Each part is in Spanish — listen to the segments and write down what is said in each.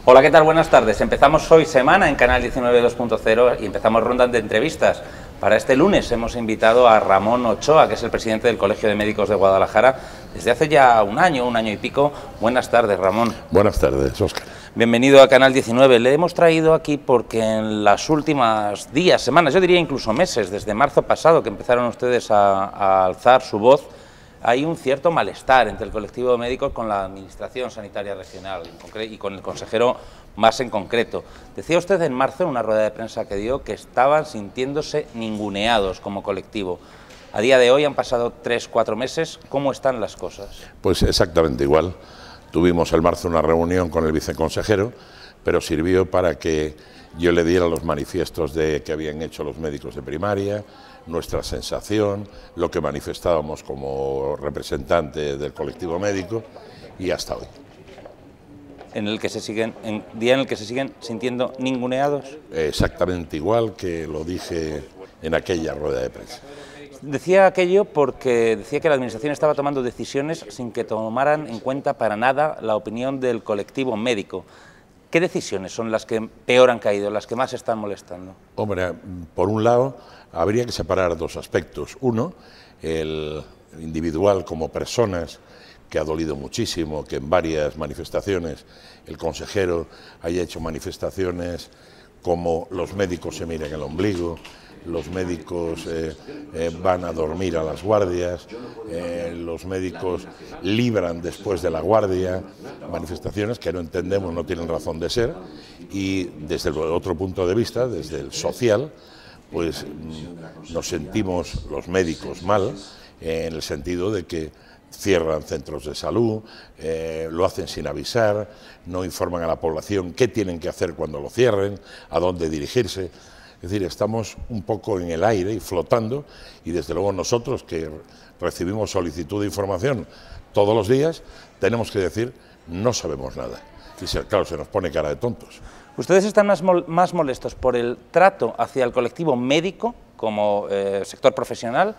Hola, ¿qué tal? Buenas tardes. Empezamos hoy semana en Canal 19 2.0 y empezamos ronda de entrevistas. Para este lunes hemos invitado a Ramón Ochoa, que es el presidente del Colegio de Médicos de Guadalajara, desde hace ya un año y pico. Buenas tardes, Ramón. Buenas tardes, Óscar. Bienvenido a Canal 19. Le hemos traído aquí porque en las últimas días, semanas, yo diría incluso meses, desde marzo pasado, que empezaron ustedes a alzar su voz, hay un cierto malestar entre el colectivo de médicos con la Administración Sanitaria Regional y con el consejero más en concreto. Decía usted en marzo en una rueda de prensa que dio que estaban sintiéndose ninguneados como colectivo. A día de hoy han pasado 3-4 meses. ¿Cómo están las cosas? Pues exactamente igual. Tuvimos el marzo una reunión con el viceconsejero, pero sirvió para que yo le diera los manifiestos que habían hecho los médicos de primaria, nuestra sensación, lo que manifestábamos como representante del colectivo médico y hasta hoy. Día en el que se siguen sintiendo ninguneados. Exactamente igual que lo dije en aquella rueda de prensa. Decía aquello porque decía que la Administración estaba tomando decisiones sin que tomaran en cuenta para nada la opinión del colectivo médico. ¿Qué decisiones son las que peor han caído, las que más están molestando? Hombre, por un lado, habría que separar dos aspectos. Uno, el individual como personas, que ha dolido muchísimo, que en varias manifestaciones el consejero haya hecho manifestaciones como los médicos se miran el ombligo, los médicos van a dormir a las guardias, los médicos libran después de la guardia, manifestaciones que no entendemos, no tienen razón de ser, y desde el otro punto de vista, desde el social, pues nos sentimos los médicos mal, en el sentido de que cierran centros de salud, lo hacen sin avisar, no informan a la población qué tienen que hacer cuando lo cierren, a dónde dirigirse. Es decir, estamos un poco en el aire y flotando, y desde luego nosotros que recibimos solicitud de información todos los días, tenemos que decir, no sabemos nada. Y claro, se nos pone cara de tontos. ¿Ustedes están más molestos por el trato hacia el colectivo médico como sector profesional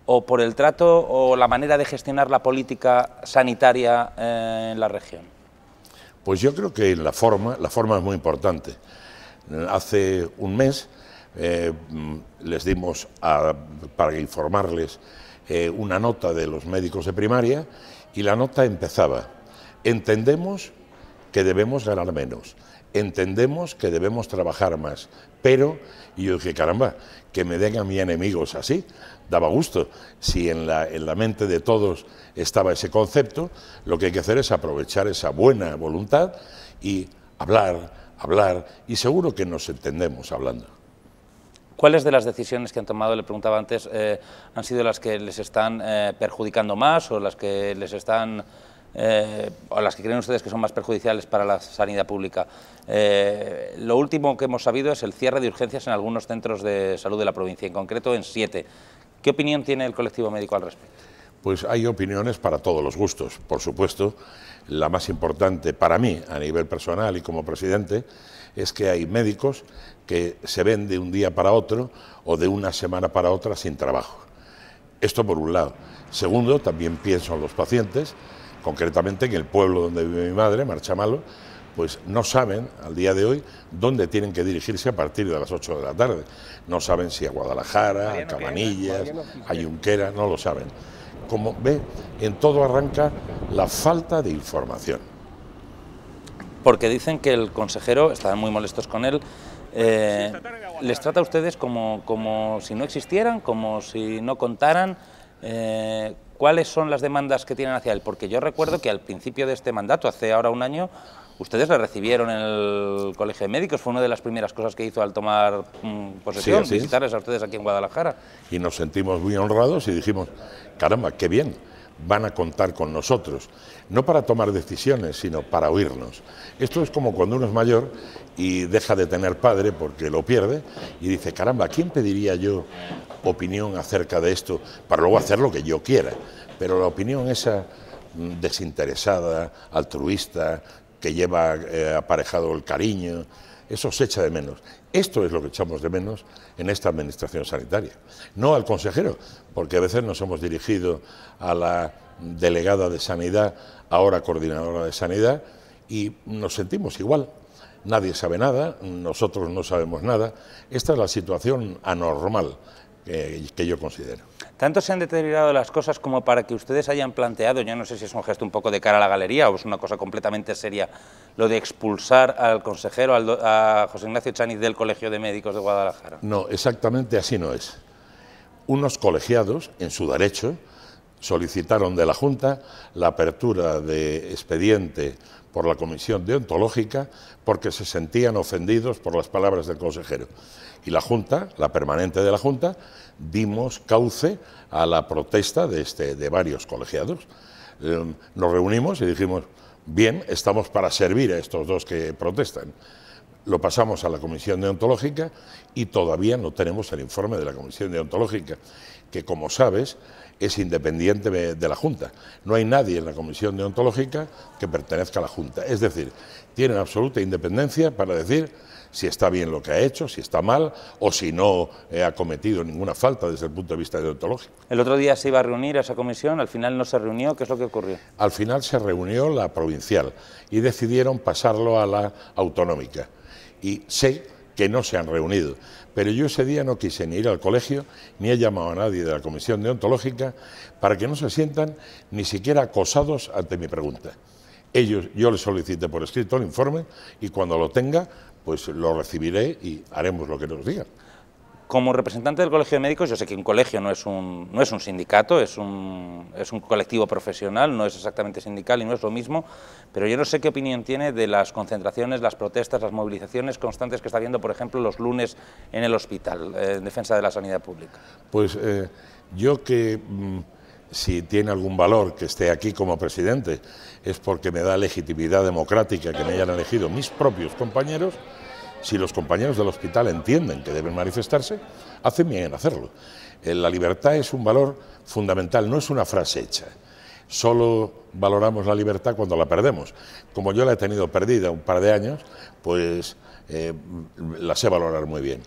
o por el trato o la manera de gestionar la política sanitaria en la región? Pues yo creo que la forma es muy importante. Hace un mes les dimos, para informarles, una nota de los médicos de primaria y la nota empezaba: entendemos que debemos ganar menos, entendemos que debemos trabajar más, pero, y yo dije, caramba, que me den a mí enemigos así, daba gusto. Si en la mente de todos estaba ese concepto, lo que hay que hacer es aprovechar esa buena voluntad y hablar, y seguro que nos entendemos hablando. ¿Cuáles de las decisiones que han tomado, le preguntaba antes, han sido las que les están perjudicando más o las que les están o las que creen ustedes que son más perjudiciales para la sanidad pública? Lo último que hemos sabido es el cierre de urgencias en algunos centros de salud de la provincia, en concreto en 7. ¿Qué opinión tiene el colectivo médico al respecto? Pues hay opiniones para todos los gustos, por supuesto. La más importante para mí, a nivel personal y como presidente, es que hay médicos que se ven de un día para otro o de una semana para otra sin trabajo. Esto por un lado. Segundo, también pienso en los pacientes, concretamente en el pueblo donde vive mi madre, Marchamalo, pues no saben al día de hoy dónde tienen que dirigirse a partir de las 8 de la tarde. No saben si a Guadalajara, a Cabanillas, a Junquera, no lo saben. Como ve, en todo arranca la falta de información. Porque dicen que el consejero, están muy molestos con él, les trata a ustedes como si no existieran, como si no contaran. ¿Cuáles son las demandas que tienen hacia él? Porque yo recuerdo que al principio de este mandato, hace ahora un año, ustedes le recibieron en el Colegio de Médicos, fue una de las primeras cosas que hizo al tomar posesión, sí, visitarles a ustedes aquí en Guadalajara. Y nos sentimos muy honrados y dijimos, caramba, qué bien, van a contar con nosotros, no para tomar decisiones, sino para oírnos. Esto es como cuando uno es mayor y deja de tener padre porque lo pierde y dice, caramba, ¿a quién pediría yo opinión acerca de esto para luego hacer lo que yo quiera? Pero la opinión esa desinteresada, altruista, que lleva aparejado el cariño, eso se echa de menos. Esto es lo que echamos de menos en esta administración sanitaria. No al consejero, porque a veces nos hemos dirigido a la delegada de Sanidad, ahora coordinadora de Sanidad, y nos sentimos igual. Nadie sabe nada, nosotros no sabemos nada. Esta es la situación anormal que yo considero. ¿Tanto se han deteriorado las cosas como para que ustedes hayan planteado, yo no sé si es un gesto un poco de cara a la galería o es una cosa completamente seria, lo de expulsar al consejero, a José Ignacio Chaniz, del Colegio de Médicos de Guadalajara? No, exactamente así no es. Unos colegiados, en su derecho, solicitaron de la Junta la apertura de expediente por la Comisión Deontológica porque se sentían ofendidos por las palabras del consejero. Y la Junta, la permanente de la Junta, dimos cauce a la protesta de varios colegiados. Nos reunimos y dijimos, bien, estamos para servir a estos dos que protestan. Lo pasamos a la Comisión Deontológica y todavía no tenemos el informe de la Comisión Deontológica, que, como sabes, es independiente de la Junta. No hay nadie en la Comisión Deontológica que pertenezca a la Junta. Es decir, tienen absoluta independencia para decir si está bien lo que ha hecho, si está mal o si no ha cometido ninguna falta desde el punto de vista deontológico. El otro día se iba a reunir esa comisión, al final no se reunió, ¿qué es lo que ocurrió? Al final se reunió la provincial y decidieron pasarlo a la autonómica. Y sé que no se han reunido, pero yo ese día no quise ni ir al colegio, ni he llamado a nadie de la Comisión Deontológica para que no se sientan ni siquiera acosados ante mi pregunta. Yo les solicité por escrito el informe y cuando lo tenga, pues lo recibiré y haremos lo que nos digan. Como representante del Colegio de Médicos, yo sé que un colegio no es un sindicato, es un colectivo profesional, no es exactamente sindical y no es lo mismo, pero yo no sé qué opinión tiene de las concentraciones, las protestas, las movilizaciones constantes que está habiendo, por ejemplo, los lunes en el hospital, en defensa de la sanidad pública. Pues yo que, si tiene algún valor que esté aquí como presidente, es porque me da legitimidad democrática que me hayan elegido mis propios compañeros. Si los compañeros del hospital entienden que deben manifestarse, hacen bien en hacerlo. La libertad es un valor fundamental, no es una frase hecha. Solo valoramos la libertad cuando la perdemos. Como yo la he tenido perdida un par de años, pues la sé valorar muy bien.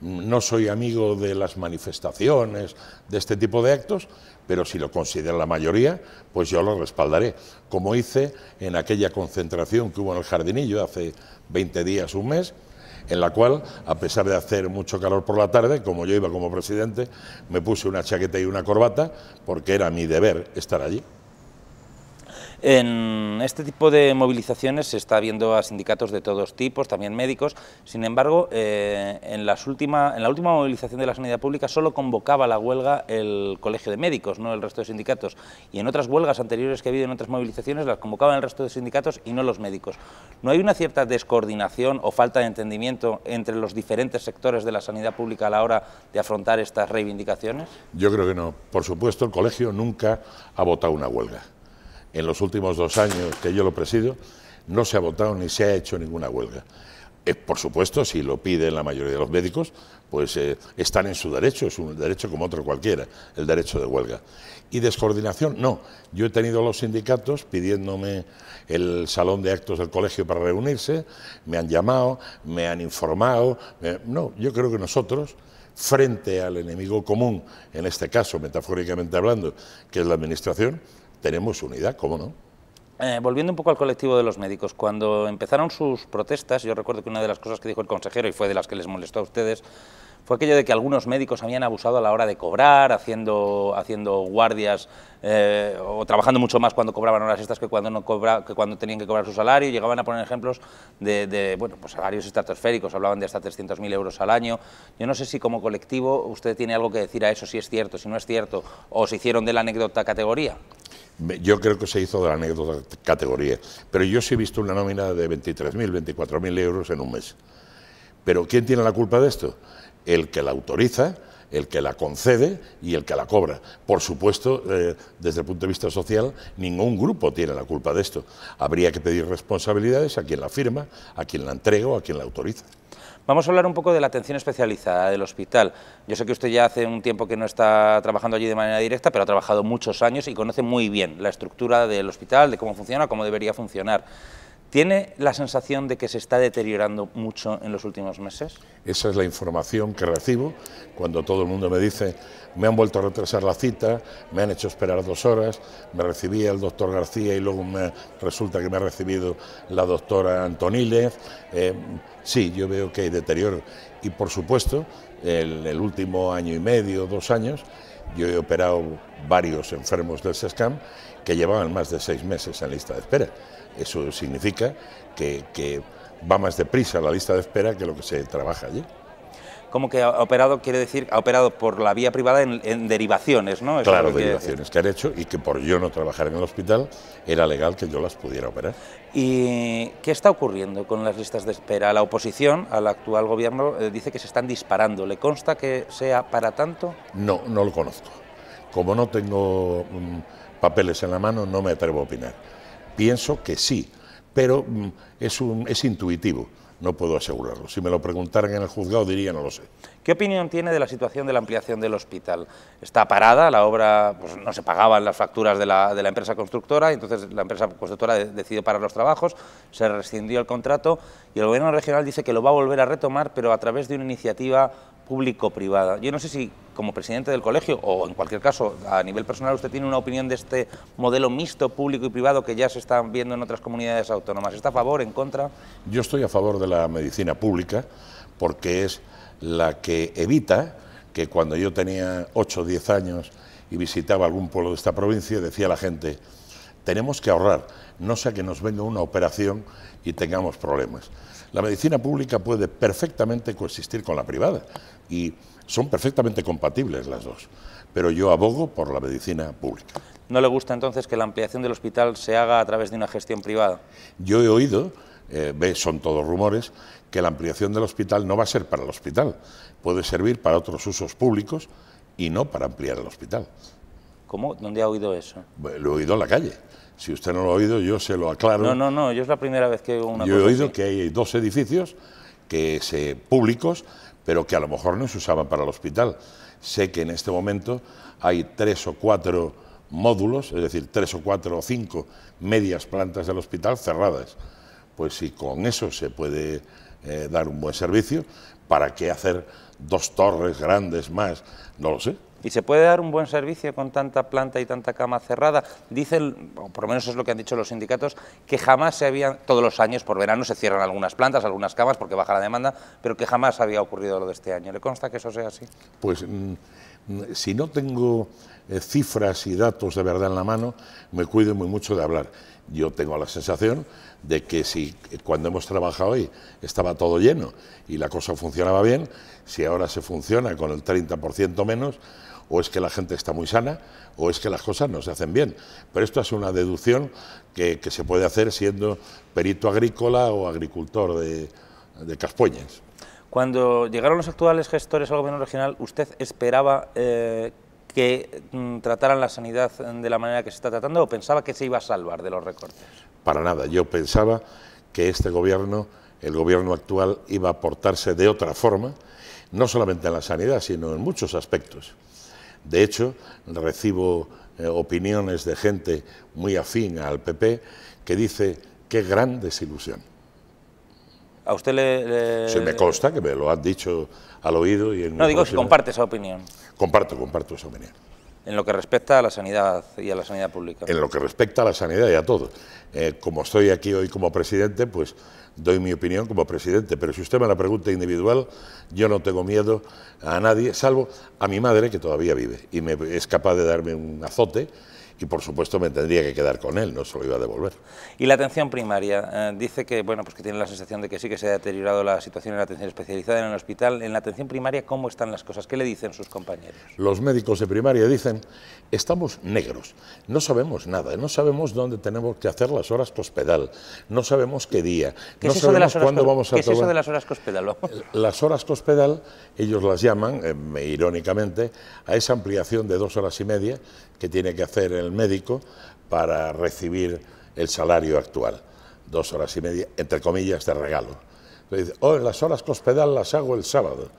No soy amigo de las manifestaciones, de este tipo de actos, pero si lo considera la mayoría, pues yo lo respaldaré, como hice en aquella concentración que hubo en el Jardinillo hace 20 días, un mes, en la cual, a pesar de hacer mucho calor por la tarde, como yo iba como presidente, me puse una chaqueta y una corbata, porque era mi deber estar allí. En este tipo de movilizaciones se está viendo a sindicatos de todos tipos, también médicos. Sin embargo, en la última movilización de la sanidad pública solo convocaba la huelga el Colegio de Médicos, no el resto de sindicatos. Y en otras huelgas anteriores que ha habido en otras movilizaciones las convocaban el resto de sindicatos y no los médicos. ¿No hay una cierta descoordinación o falta de entendimiento entre los diferentes sectores de la sanidad pública a la hora de afrontar estas reivindicaciones? Yo creo que no. Por supuesto, el colegio nunca ha votado una huelga. En los últimos 2 años que yo lo presido, no se ha votado ni se ha hecho ninguna huelga. Por supuesto, si lo piden la mayoría de los médicos, pues están en su derecho, es un derecho como otro cualquiera, el derecho de huelga. Y descoordinación, no. Yo he tenido a los sindicatos pidiéndome el salón de actos del colegio para reunirse, me han llamado, me han informado. No, yo creo que nosotros, frente al enemigo común, en este caso, metafóricamente hablando, que es la administración, tenemos unidad, ¿cómo no? Volviendo un poco al colectivo de los médicos, cuando empezaron sus protestas, yo recuerdo que una de las cosas que dijo el consejero, y fue de las que les molestó a ustedes, fue aquello de que algunos médicos habían abusado a la hora de cobrar, haciendo guardias o trabajando mucho más cuando cobraban horas extras que cuando tenían que cobrar su salario. Llegaban a poner ejemplos de bueno, pues salarios estratosféricos, hablaban de hasta 300.000 euros al año. Yo no sé si como colectivo usted tiene algo que decir a eso, si es cierto, si no es cierto, o se hicieron de la anécdota categoría. Yo creo que se hizo de la anécdota categoría, pero yo sí he visto una nómina de 23.000, 24.000 euros en un mes. Pero ¿quién tiene la culpa de esto? El que la autoriza, el que la concede y el que la cobra. Por supuesto, desde el punto de vista social, ningún grupo tiene la culpa de esto. Habría que pedir responsabilidades a quien la firma, a quien la entrega o a quien la autoriza. Vamos a hablar un poco de la atención especializada del hospital. Yo sé que usted ya hace un tiempo que no está trabajando allí de manera directa, pero ha trabajado muchos años y conoce muy bien la estructura del hospital, de cómo funciona, cómo debería funcionar. ¿Tiene la sensación de que se está deteriorando mucho en los últimos meses? Esa es la información que recibo cuando todo el mundo me dice: me han vuelto a retrasar la cita, me han hecho esperar 2 horas, me recibía el doctor García y luego resulta que me ha recibido la doctora Antonílez. Sí, yo veo que hay deterioro y, por supuesto, el último año y medio, 2 años, yo he operado varios enfermos del SESCAM que llevaban más de 6 meses en lista de espera. Eso significa que va más deprisa la lista de espera que lo que se trabaja allí. ¿Cómo que ha operado? Quiere decir, ha operado por la vía privada en derivaciones, ¿no? Eso Claro, derivaciones que han hecho y que por yo no trabajar en el hospital era legal que yo las pudiera operar. ¿Y qué está ocurriendo con las listas de espera? La oposición al actual gobierno dice que se están disparando. ¿Le consta que sea para tanto? No, no lo conozco. Como no tengo papeles en la mano, no me atrevo a opinar. Pienso que sí, pero es intuitivo. No puedo asegurarlo. Si me lo preguntaran en el juzgado diría no lo sé. ¿Qué opinión tiene de la situación de la ampliación del hospital? Está parada, la obra, pues no se pagaban las facturas de la empresa constructora, y entonces la empresa constructora decidió parar los trabajos, se rescindió el contrato y el gobierno regional dice que lo va a volver a retomar, pero a través de una iniciativa público-privada. Yo no sé si, como presidente del colegio, o en cualquier caso, a nivel personal, usted tiene una opinión de este modelo mixto, público y privado, que ya se está viendo en otras comunidades autónomas. ¿Está a favor, en contra? Yo estoy a favor de la medicina pública porque es la que evita que cuando yo tenía 8 o 10 años y visitaba algún pueblo de esta provincia, decía la gente: tenemos que ahorrar, no sea que nos venga una operación y tengamos problemas. La medicina pública puede perfectamente coexistir con la privada y son perfectamente compatibles las dos, pero yo abogo por la medicina pública. ¿No le gusta entonces que la ampliación del hospital se haga a través de una gestión privada? Yo he oído, son todos rumores, que la ampliación del hospital no va a ser para el hospital, puede servir para otros usos públicos y no para ampliar el hospital. ¿Cómo? ¿Dónde ha oído eso? Lo he oído en la calle. Si usted no lo ha oído, yo se lo aclaro. No, yo es la primera vez que oigo una cosa Yo he oído así. que hay 2 edificios públicos, pero que a lo mejor no se usaban para el hospital. Sé que en este momento hay 3 o 4 módulos, es decir, 3 o 4 o 5 medias plantas del hospital cerradas. Pues si con eso se puede dar un buen servicio, ¿para qué hacer 2 torres grandes más? No lo sé. ¿Y se puede dar un buen servicio con tanta planta y tanta cama cerrada? Dicen, o por lo menos es lo que han dicho los sindicatos, que jamás se habían, todos los años por verano se cierran algunas plantas, algunas camas porque baja la demanda, pero que jamás había ocurrido lo de este año. ¿Le consta que eso sea así? Pues si no tengo cifras y datos de verdad en la mano, me cuido muy mucho de hablar. Yo tengo la sensación de que si cuando hemos trabajado hoy estaba todo lleno y la cosa funcionaba bien, si ahora se funciona con el 30% menos, o es que la gente está muy sana, o es que las cosas no se hacen bien. Pero esto es una deducción que se puede hacer siendo perito agrícola o agricultor de Caspueñas. Cuando llegaron los actuales gestores al gobierno regional, ¿usted esperaba que trataran la sanidad de la manera que se está tratando o pensaba que se iba a salvar de los recortes? Para nada, yo pensaba que este gobierno, el gobierno actual, iba a portarse de otra forma, no solamente en la sanidad, sino en muchos aspectos. De hecho, recibo opiniones de gente muy afín al PP que dice: qué gran desilusión. ¿A usted Se me consta que me lo han dicho al oído. Y no, digo si comparte esa opinión. Comparto esa opinión. En lo que respecta a la sanidad y a la sanidad pública. En lo que respecta a la sanidad y a todo. Como estoy aquí hoy como presidente, pues doy mi opinión como presidente, pero si usted me la pregunta individual, yo no tengo miedo a nadie, salvo a mi madre, que todavía vive, y es capaz de darme un azote, y por supuesto me tendría que quedar con él, no se lo iba a devolver. Y la atención primaria, dice que, bueno, pues que tiene la sensación de que sí que se ha deteriorado la situación en la atención especializada en el hospital. En la atención primaria, ¿cómo están las cosas? ¿Qué le dicen sus compañeros? Los médicos de primaria dicen: estamos negros, no sabemos nada, no sabemos dónde tenemos que hacer las horas cospedal, no sabemos qué día, no sabemos cuándo vamos a tomar. ¿Qué es eso de las horas cospedal? Las horas cospedal, ellos las llaman, irónicamente, a esa ampliación de 2 horas y media que tiene que hacer el médico para recibir el salario actual. 2 horas y media, entre comillas, de regalo. Entonces dice: las horas cospedal las hago el sábado.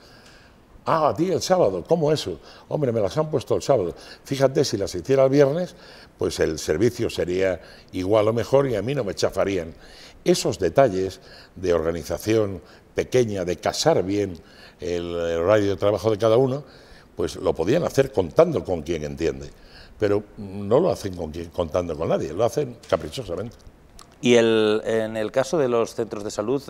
Ah, a ti el sábado, ¿cómo eso? Hombre, me las han puesto el sábado. Fíjate, si las hiciera el viernes, pues el servicio sería igual o mejor y a mí no me chafarían. Esos detalles de organización pequeña, de casar bien el horario de trabajo de cada uno, pues lo podían hacer contando con quien entiende, pero no lo hacen contando con nadie, lo hacen caprichosamente. Y en el caso de los centros de salud,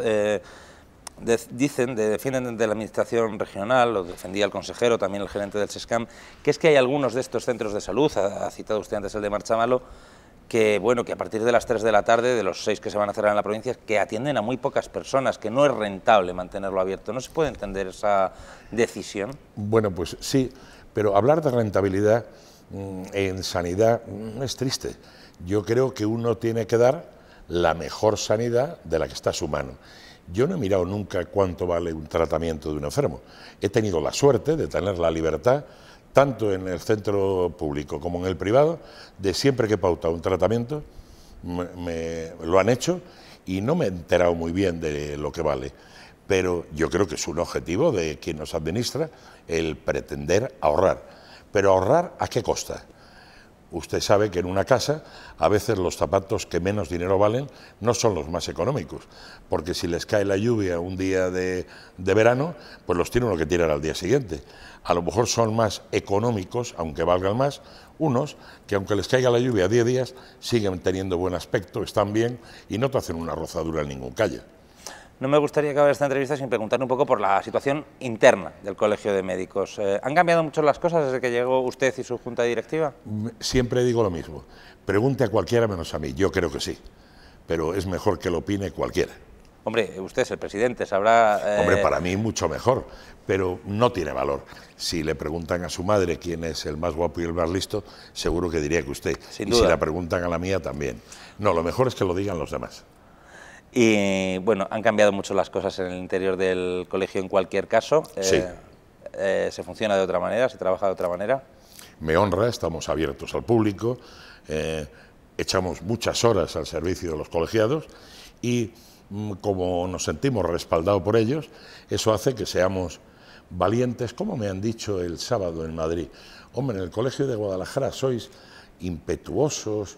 defienden de la administración regional, lo defendía el consejero, también el gerente del SESCAM, que es que hay algunos de estos centros de salud, ha citado usted antes el de Marchamalo, que bueno, que a partir de las 3 de la tarde, de los 6 que se van a cerrar en la provincia, que atienden a muy pocas personas, que no es rentable mantenerlo abierto. ¿No se puede entender esa decisión? Bueno, pues sí, pero hablar de rentabilidad en sanidad es triste. Yo creo que uno tiene que dar la mejor sanidad de la que está a su mano. Yo no he mirado nunca cuánto vale un tratamiento de un enfermo. He tenido la suerte de tener la libertad, tanto en el centro público como en el privado, de siempre que he pautado un tratamiento, lo han hecho y no me he enterado muy bien de lo que vale. Pero yo creo que es un objetivo de quien nos administra el pretender ahorrar. Pero ahorrar, ¿a qué costa? Usted sabe que en una casa a veces los zapatos que menos dinero valen no son los más económicos, porque si les cae la lluvia un día de verano, pues los tiene uno que tirar al día siguiente. A lo mejor son más económicos, aunque valgan más, unos que aunque les caiga la lluvia 10 días, siguen teniendo buen aspecto, están bien y no te hacen una rozadura en ningún callo. No me gustaría acabar esta entrevista sin preguntarle un poco por la situación interna del Colegio de Médicos. ¿Han cambiado mucho las cosas desde que llegó usted y su junta directiva? Siempre digo lo mismo. Pregunte a cualquiera menos a mí. Yo creo que sí. Pero es mejor que lo opine cualquiera. Hombre, usted es el presidente, sabrá... Hombre, para mí mucho mejor, pero no tiene valor. Si le preguntan a su madre quién es el más guapo y el más listo, seguro que diría que usted. Sin duda. Y si la preguntan a la mía, también. No, lo mejor es que lo digan los demás. Y bueno, han cambiado mucho las cosas en el interior del colegio en cualquier caso. Sí. ¿Se funciona de otra manera? ¿Se trabaja de otra manera? Me honra, estamos abiertos al público, echamos muchas horas al servicio de los colegiados y como nos sentimos respaldados por ellos, eso hace que seamos valientes, como me han dicho el sábado en Madrid. Hombre, en el Colegio de Guadalajara sois impetuosos,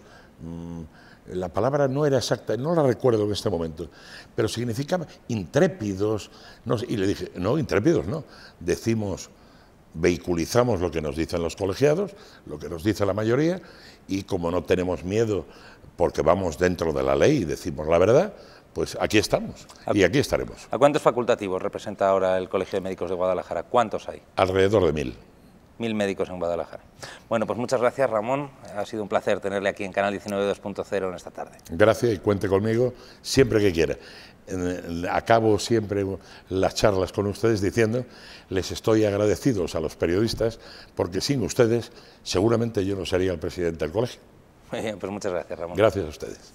la palabra no era exacta, no la recuerdo en este momento, pero significaba intrépidos, no sé, y le dije, no, intrépidos no, vehiculizamos lo que nos dicen los colegiados, lo que nos dice la mayoría, y como no tenemos miedo porque vamos dentro de la ley y decimos la verdad, pues aquí estamos y aquí estaremos. ¿A cuántos facultativos representa ahora el Colegio de Médicos de Guadalajara? ¿Cuántos hay? Alrededor de 1000. 1000 médicos en Guadalajara. Bueno, pues muchas gracias, Ramón. Ha sido un placer tenerle aquí en Canal 19 2.0 en esta tarde. Gracias y cuente conmigo siempre que quiera. Acabo siempre las charlas con ustedes diciendo, les estoy agradecidos a los periodistas porque sin ustedes seguramente yo no sería el presidente del colegio. Muy bien, pues muchas gracias, Ramón. Gracias a ustedes.